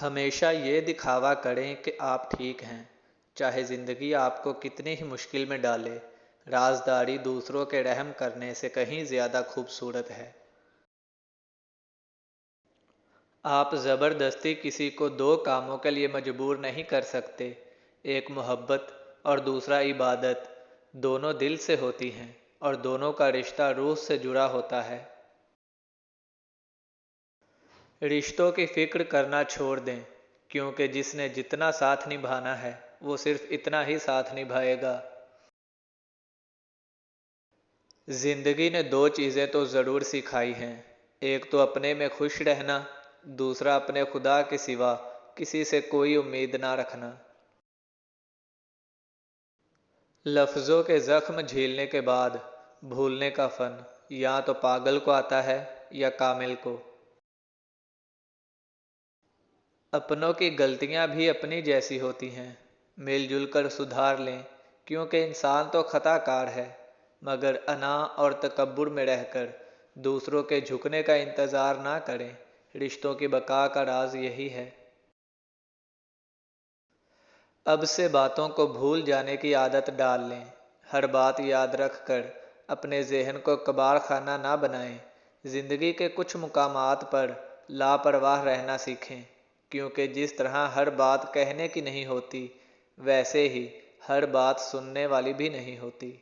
ہمیشہ یہ دکھاوا کریں کہ آپ ٹھیک ہیں، چاہے زندگی آپ کو کتنی ہی مشکل میں ڈالے۔ رازداری دوسروں کے رحم کرنے سے کہیں زیادہ خوبصورت ہے۔ آپ زبردستی کسی کو دو کاموں کے لیے مجبور نہیں کر سکتے، ایک محبت اور دوسرا عبادت، دونوں دل سے ہوتی ہیں اور دونوں کا رشتہ روح سے جڑا ہوتا ہے۔ رشتوں کی فکر کرنا چھوڑ دیں، کیونکہ جس نے جتنا ساتھ نبھانا ہے وہ صرف اتنا ہی ساتھ نبھائے گا۔ زندگی نے دو چیزیں تو ضرور سکھائی ہیں، ایک تو اپنے میں خوش رہنا، دوسرا اپنے خدا کے سوا کسی سے کوئی امید نہ رکھنا۔ لفظوں کے زخم جھیلنے کے بعد بھولنے کا فن یا تو پاگل کو آتا ہے یا کامل کو۔ اپنوں کی غلطیاں بھی اپنی جیسی ہوتی ہیں، مل جل کر سدھار لیں، کیونکہ انسان تو خطا کار ہے، مگر انا اور تکبر میں رہ کر دوسروں کے جھکنے کا انتظار نہ کریں۔ رشتوں کی بقا کا راز یہی ہے۔ اب سے باتوں کو بھول جانے کی عادت ڈال لیں، ہر بات یاد رکھ کر اپنے ذہن کو کباڑ خانہ نہ بنائیں۔ زندگی کے کچھ مقامات پر لاپرواہ رہنا سیکھیں، کیونکہ جس طرح ہر بات کہنے کی نہیں ہوتی، ویسے ہی ہر بات سننے والی بھی نہیں ہوتی۔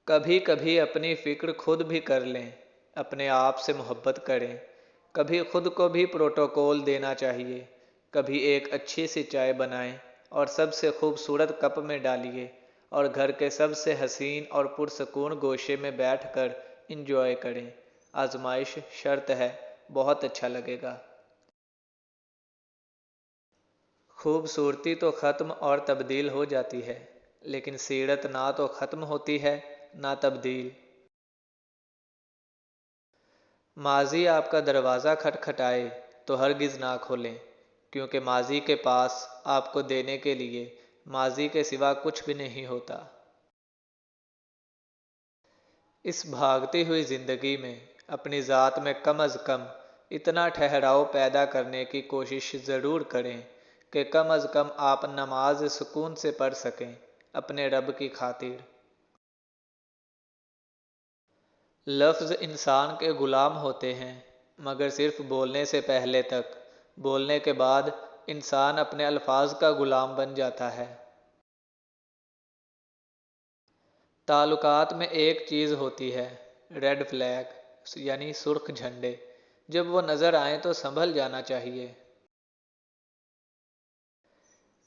کبھی کبھی اپنی فکر خود بھی کر لیں، اپنے آپ سے محبت کریں، کبھی خود کو بھی پروٹوکول دینا چاہیے، کبھی ایک اچھی سی چائے بنائیں اور سب سے خوبصورت کپ میں ڈالیے اور گھر کے سب سے حسین اور پرسکون گوشے میں بیٹھ کر انجوائے کریں۔ آزمائش شرط ہے، بہت اچھا لگے گا۔ خوبصورتی تو ختم اور تبدیل ہو جاتی ہے، لیکن سیرت نہ تو ختم ہوتی ہے نہ تبدیل۔ ماضی آپ کا دروازہ کھٹکھٹائے تو ہرگز نہ کھولیں، کیونکہ ماضی کے پاس آپ کو دینے کے لیے ماضی کے سوا کچھ بھی نہیں ہوتا۔ اس بھاگتی ہوئی زندگی میں اپنی ذات میں کم از کم اتنا ٹھہراؤ پیدا کرنے کی کوشش ضرور کریں کہ کم از کم آپ نماز سکون سے پڑھ سکیں، اپنے رب کی خاطر۔ لفظ انسان کے غلام ہوتے ہیں، مگر صرف بولنے سے پہلے تک، بولنے کے بعد انسان اپنے الفاظ کا غلام بن جاتا ہے۔ تعلقات میں ایک چیز ہوتی ہے، ریڈ فلیگ یعنی سرخ جھنڈے، جب وہ نظر آئیں تو سنبھل جانا چاہیے۔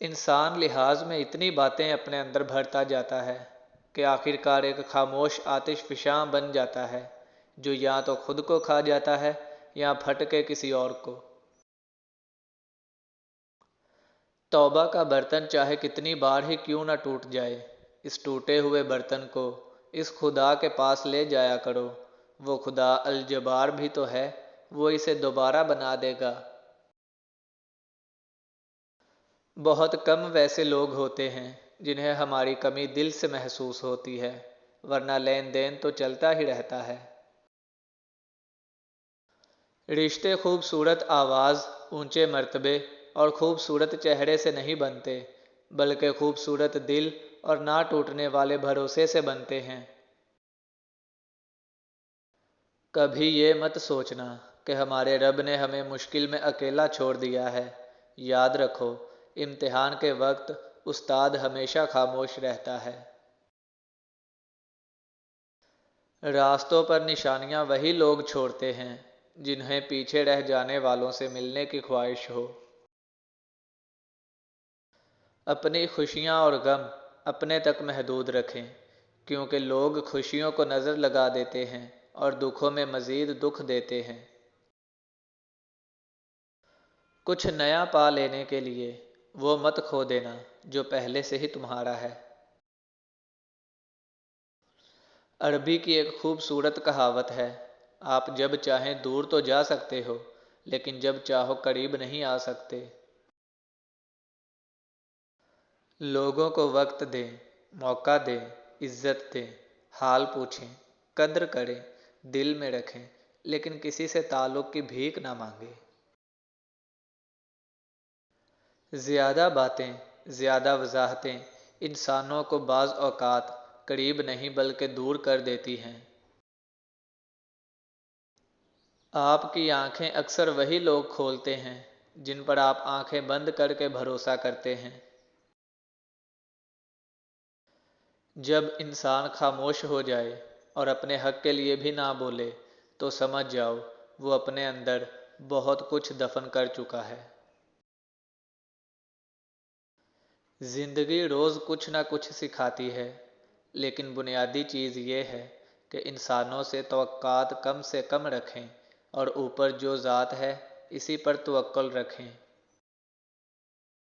انسان لحاظ میں اتنی باتیں اپنے اندر بھرتا جاتا ہے کہ آخرکار ایک خاموش آتش فشاں بن جاتا ہے، جو یا تو خود کو کھا جاتا ہے یا پھٹ کے کسی اور کو۔ توبہ کا برتن چاہے کتنی بار ہی کیوں نہ ٹوٹ جائے، اس ٹوٹے ہوئے برتن کو اس خدا کے پاس لے جایا کرو، وہ خدا الجبار بھی تو ہے، وہ اسے دوبارہ بنا دے گا۔ بہت کم ویسے لوگ ہوتے ہیں جنہیں ہماری کمی دل سے محسوس ہوتی ہے، ورنہ لین دین تو چلتا ہی رہتا ہے۔ رشتے خوبصورت آواز، اونچے مرتبے اور خوبصورت چہرے سے نہیں بنتے، بلکہ خوبصورت دل اور نہ ٹوٹنے والے بھروسے سے بنتے ہیں۔ کبھی یہ مت سوچنا کہ ہمارے رب نے ہمیں مشکل میں اکیلا چھوڑ دیا ہے۔ یاد رکھو، امتحان کے وقت استاد ہمیشہ خاموش رہتا ہے۔ راستوں پر نشانیاں وہی لوگ چھوڑتے ہیں جنہیں پیچھے رہ جانے والوں سے ملنے کی خواہش ہو۔ اپنی خوشیاں اور غم اپنے تک محدود رکھیں، کیونکہ لوگ خوشیوں کو نظر لگا دیتے ہیں اور دکھوں میں مزید دکھ دیتے ہیں۔ کچھ نیا پا لینے کے لیے وہ مت کھو دینا جو پہلے سے ہی تمہارا ہے۔ عربی کی ایک خوبصورت کہاوت ہے، آپ جب چاہیں دور تو جا سکتے ہو، لیکن جب چاہو قریب نہیں آ سکتے۔ لوگوں کو وقت دیں، موقع دیں، عزت دیں، حال پوچھیں، قدر کریں، دل میں رکھیں، لیکن کسی سے تعلق کی بھیک نہ مانگے۔ زیادہ باتیں، زیادہ وضاحتیں انسانوں کو بعض اوقات قریب نہیں بلکہ دور کر دیتی ہیں۔ آپ کی آنکھیں اکثر وہی لوگ کھولتے ہیں جن پر آپ آنکھیں بند کر کے بھروسہ کرتے ہیں۔ جب انسان خاموش ہو جائے اور اپنے حق کے لیے بھی نہ بولے تو سمجھ جاؤ وہ اپنے اندر بہت کچھ دفن کر چکا ہے۔ زندگی روز کچھ نہ کچھ سکھاتی ہے، لیکن بنیادی چیز یہ ہے کہ انسانوں سے توقعات کم سے کم رکھیں اور اوپر جو ذات ہے اسی پر توکل رکھیں۔